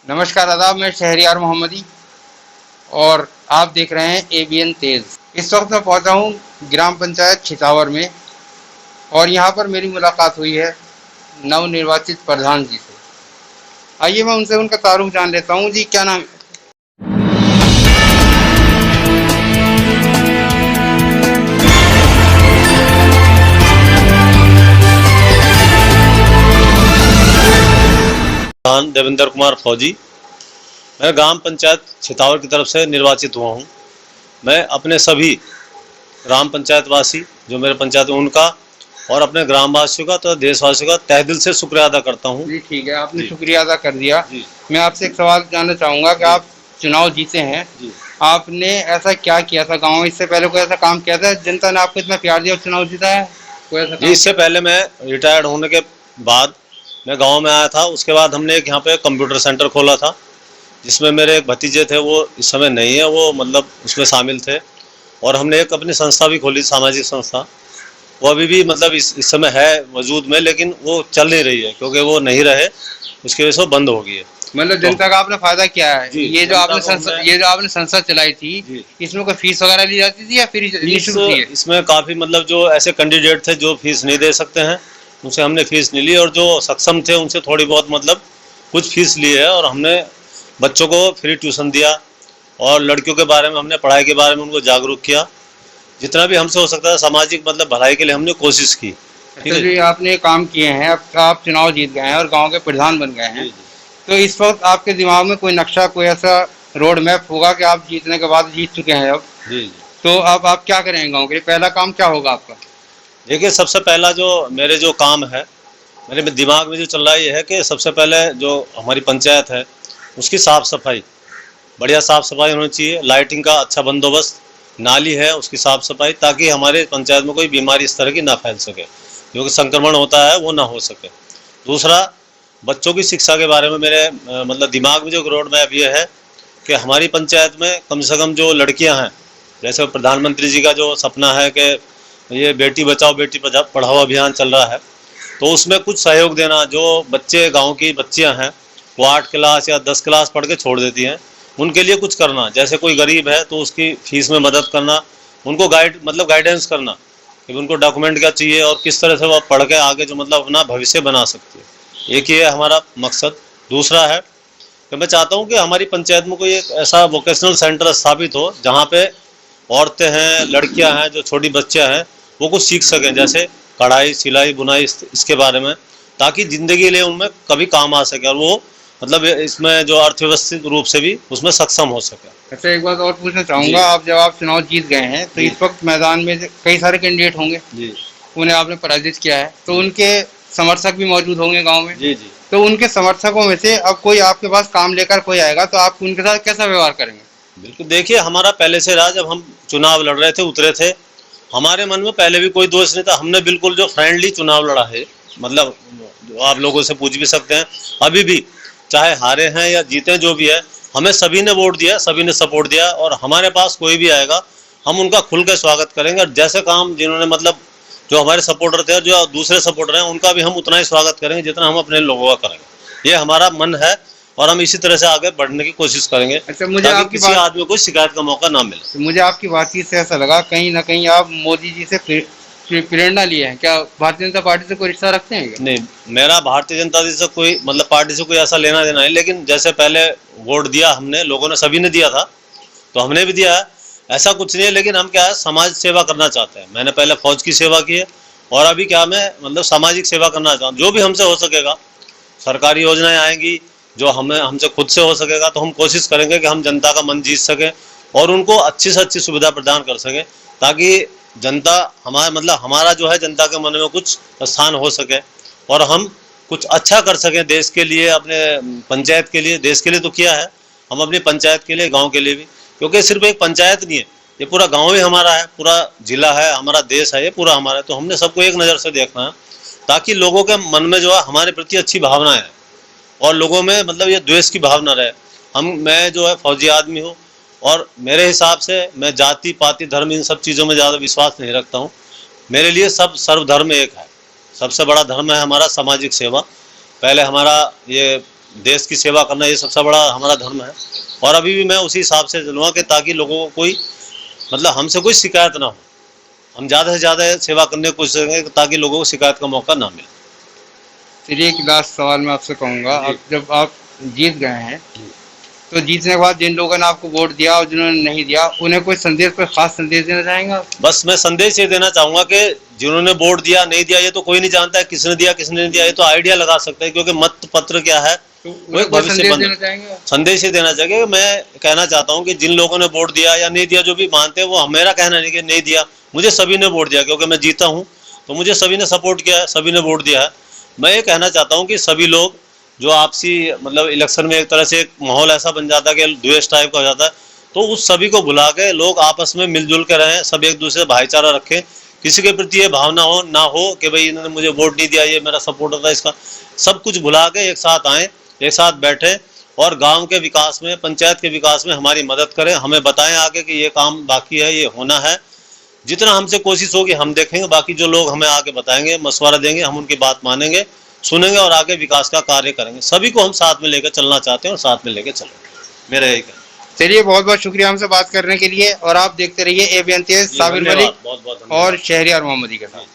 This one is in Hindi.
नमस्कार आदाब, मैं शहरियार मोहम्मदी और आप देख रहे हैं एबीएन तेज। इस वक्त मैं पहुंचा हूं ग्राम पंचायत छितावर में और यहां पर मेरी मुलाकात हुई है नवनिर्वाचित प्रधान जी से। आइए मैं उनसे उनका तारुफ जान लेता हूं। जी, क्या नाम है? प्रधान देवेंद्र कुमार फौजी। मैं ग्राम पंचायत छितावर की तरफ से निर्वाचित हुआ हूँ। मैं अपने सभी ग्राम पंचायत वासी जो मेरे पंचायत है उनका और अपने ग्रामवासियों का तो देशवासियों का तहे दिल से शुक्रिया अदा करता हूँ। जी ठीक है, आपने जी शुक्रिया अदा कर दिया। जी मैं आपसे एक सवाल जानना चाहूँगा कि आप चुनाव जीते हैं, जी आपने ऐसा क्या किया था गाँव में? इससे पहले कोई ऐसा काम किया था? जनता ने आपको इतना प्यार दिया और चुनाव जीता है, कोई ऐसा जी। काम इससे किया? पहले मैं रिटायर्ड होने के बाद मैं गांव में आया था। उसके बाद हमने एक यहाँ पे कंप्यूटर सेंटर खोला था जिसमें मेरे एक भतीजे थे, वो इस समय नहीं है, वो मतलब उसमें शामिल थे। और हमने एक अपनी संस्था भी खोली, सामाजिक संस्था। वो अभी भी मतलब इस समय है वजूद में, लेकिन वो चल नहीं रही है क्योंकि वो नहीं रहे, उसकी वजह से वो बंद हो गई है। मतलब तो जनता का आपने फायदा किया है। जी, जनता को हमने ये जो आपने संस्था चलाई थी, जी इसमें कोई फीस वगैरह ली जाती थी या फिर फीस निःशुल्क थी ये? इसमें काफ़ी मतलब जो ऐसे कैंडिडेट थे जो फीस नहीं दे सकते हैं उनसे हमने फीस नहीं ली, और जो सक्षम थे उनसे थोड़ी बहुत मतलब कुछ फीस ली है। और हमने बच्चों को फ्री ट्यूशन दिया और लड़कियों के बारे में हमने पढ़ाई के बारे में उनको जागरूक किया। जितना भी हमसे हो सकता है सामाजिक मतलब भलाई के लिए हमने कोशिश की। ठीक अच्छा है जी, आपने काम किए हैं, अब आप चुनाव जीत गए हैं और गांव के प्रधान बन गए हैं, जी तो इस वक्त आपके दिमाग में कोई नक्शा, कोई ऐसा रोड मैप होगा कि आप जीतने के बाद जीत चुके हैं अब, जी जी। तो अब आप क्या करेंगे गांव के लिए? पहला काम क्या होगा आपका? देखिए, सबसे पहला जो मेरे जो काम है, मेरे दिमाग में जो चल रहा है ये है कि सबसे पहले जो हमारी पंचायत है उसकी साफ़ सफाई, बढ़िया साफ़ सफाई होनी चाहिए। लाइटिंग का अच्छा बंदोबस्त, नाली है उसकी साफ़ सफाई, ताकि हमारे पंचायत में कोई बीमारी इस तरह की ना फैल सके, जो कि संक्रमण होता है वो ना हो सके। दूसरा, बच्चों की शिक्षा के बारे में मेरे मतलब दिमाग में जो रोड मैप ये है कि हमारी पंचायत में कम से कम जो लड़कियां हैं, जैसे प्रधानमंत्री जी का जो सपना है कि ये बेटी बचाओ बेटी पढ़ाओ अभियान चल रहा है, तो उसमें कुछ सहयोग देना। जो बच्चे गांव की बच्चियां हैं वो 8 क्लास या 10 क्लास पढ़ के छोड़ देती हैं, उनके लिए कुछ करना। जैसे कोई गरीब है तो उसकी फीस में मदद करना, उनको गाइडेंस करना कि उनको डॉक्यूमेंट क्या चाहिए और किस तरह से वो पढ़ के आगे जो मतलब अपना भविष्य बना सकती है। एक ही है हमारा मकसद। दूसरा है कि मैं चाहता हूँ कि हमारी पंचायत में कोई एक ऐसा वोकेशनल सेंटर स्थापित हो जहाँ पे औरतें हैं, लड़कियां हैं, जो छोटी बच्चियां हैं, वो कुछ सीख सकें, जैसे कढ़ाई सिलाई बुनाई इसके बारे में, ताकि ज़िंदगी के लिए उनमें कभी काम आ सके और वो मतलब इसमें जो अर्थव्यवस्थित रूप से भी उसमें सक्षम हो सके। अच्छा, एक बात और पूछना जी चाहूँगा, आप जब आप चुनाव जीत गए हैं तो जी इस वक्त मैदान में कई सारे कैंडिडेट होंगे, जी उन्हें आपने पराजित किया है, तो जी उनके समर्थक भी मौजूद होंगे गांव में। जी जी। तो उनके समर्थकों में से अब कोई आपके पास काम लेकर कोई आएगा तो आप उनके साथ कैसा व्यवहार करेंगे? बिल्कुल, देखिए हमारा पहले से रहा, जब हम चुनाव लड़ रहे थे उतरे थे, हमारे मन में पहले भी कोई दोष नहीं था। हमने बिल्कुल जो फ्रेंडली चुनाव लड़ा है, मतलब जो आप लोगों से पूछ भी सकते हैं, अभी भी चाहे हारे हैं या जीते जो भी है, हमें सभी ने वोट दिया, सभी ने सपोर्ट दिया। और हमारे पास कोई भी आएगा हम उनका खुल के स्वागत करेंगे, और जैसे काम जिन्होंने मतलब जो हमारे सपोर्टर थे और जो दूसरे सपोर्टर हैं उनका भी हम उतना ही स्वागत करेंगे जितना हम अपने लोगों का करेंगे। ये हमारा मन है और हम इसी तरह से आगे बढ़ने की कोशिश करेंगे अच्छा, मुझे ताकि आपकी किसी बात आदमी को शिकायत का मौका ना मिले। तो मुझे आपकी बातचीत से ऐसा लगा कहीं ना कहीं आप मोदी जी से प्रेरणा लिए हैं। क्या भारतीय जनता पार्टी से कोई रिश्ता रखते हैं क्या? नहीं, मेरा भारतीय जनता पार्टी से कोई मतलब पार्टी से कोई ऐसा लेना देना है, लेकिन जैसे पहले वोट दिया हमने, लोगों ने सभी ने दिया था तो हमने भी दिया है, ऐसा कुछ नहीं है। लेकिन हम क्या है, समाज सेवा करना चाहते हैं। मैंने पहले फौज की सेवा की है और अभी क्या मैं मतलब सामाजिक सेवा करना चाहता हूँ। जो भी हमसे हो सकेगा, सरकारी योजनाएं आएंगी, जो हमें हमसे खुद से हो सकेगा तो हम कोशिश करेंगे कि हम जनता का मन जीत सकें और उनको अच्छी से अच्छी सुविधा प्रदान कर सकें, ताकि जनता हमारा मतलब हमारा जो है जनता के मन में कुछ स्थान हो सके और हम कुछ अच्छा कर सकें देश के लिए, अपने पंचायत के लिए। देश के लिए तो किया है, हम अपनी पंचायत के लिए, गांव के लिए भी, क्योंकि सिर्फ एक पंचायत नहीं है, ये पूरा गांव भी हमारा है, पूरा जिला है, हमारा देश है, ये पूरा हमारा है। तो हमने सबको एक नज़र से देखना है ताकि लोगों के मन में जो है हमारे प्रति अच्छी भावनाएं हैं और लोगों में मतलब ये द्वेष की भावना रहे। मैं जो है फौजी आदमी हूँ और मेरे हिसाब से मैं जाति पाति धर्म इन सब चीज़ों में ज़्यादा विश्वास नहीं रखता हूँ। मेरे लिए सब सर्वधर्म एक है। सबसे बड़ा धर्म है हमारा सामाजिक सेवा। पहले हमारा ये देश की सेवा करना ये सबसे बड़ा हमारा धर्म है। और अभी भी मैं उसी हिसाब से चलूँगा कि ताकि लोगों को कोई मतलब हमसे कोई शिकायत ना हो। हम ज़्यादा से ज़्यादा सेवा करने की कोशिश करेंगे ताकि लोगों को शिकायत का मौका ना मिले। चलिए एक लास्ट सवाल मैं आपसे कहूँगा, जी। अब जब आप जीत गए हैं तो जीतने के बाद जिन लोगों ने आपको वोट दिया और जिन्होंने नहीं दिया, उन्हें कोई संदेश, कोई खास संदेश देना चाहेंगे आप? बस मैं संदेश ये देना चाहूँगा कि जिन्होंने वोट दिया नहीं दिया ये तो कोई नहीं जानता है, किसने दिया किसने नहीं दिया, ये तो आइडिया लगा सकते हैं, क्योंकि मत पत्र क्या है तो वो उन्हें एक कोई भविष्य संदेश बंद देना चाहेंगे आप? संदेश ये देना चाहिए। मैं कहना चाहता हूँ कि जिन लोगों ने वोट दिया या नहीं दिया, जो भी मानते हैं, वो मेरा कहना नहीं कि नहीं दिया, मुझे सभी ने वोट दिया, क्योंकि मैं जीता हूँ तो मुझे सभी ने सपोर्ट किया है, सभी ने वोट दिया है। मैं ये कहना चाहता हूँ कि सभी लोग जो आपसी मतलब इलेक्शन में एक तरह से एक माहौल ऐसा बन जाता है कि द्वेष टाइप का हो जाता है, तो उस सभी को भुला के लोग आपस में मिलजुल के रहें, सब एक दूसरे से भाईचारा रखें, किसी के प्रति ये भावना ना हो कि भाई इन्होंने मुझे वोट नहीं दिया, ये मेरा सपोर्टर था इसका। सब कुछ भुला के एक साथ आएँ, एक साथ बैठें और गांव के विकास में, पंचायत के विकास में हमारी मदद करें, हमें बताएं आगे कि ये काम बाकी है, ये होना है। जितना हमसे कोशिश होगी हम देखेंगे, बाकी जो लोग हमें आगे बताएंगे, मशवरा देंगे, हम उनकी बात मानेंगे, सुनेंगे और आगे विकास का कार्य करेंगे। सभी को हम साथ में लेकर चलना चाहते हैं और साथ में लेकर चलेंगे, मेरा यही कहना। चलिए बहुत बहुत शुक्रिया हमसे बात करने के लिए, और आप देखते रहिए एबीएन तेज, साबिर मलिक बहुत बहुत और शहरियार मोहम्मदी के साथ।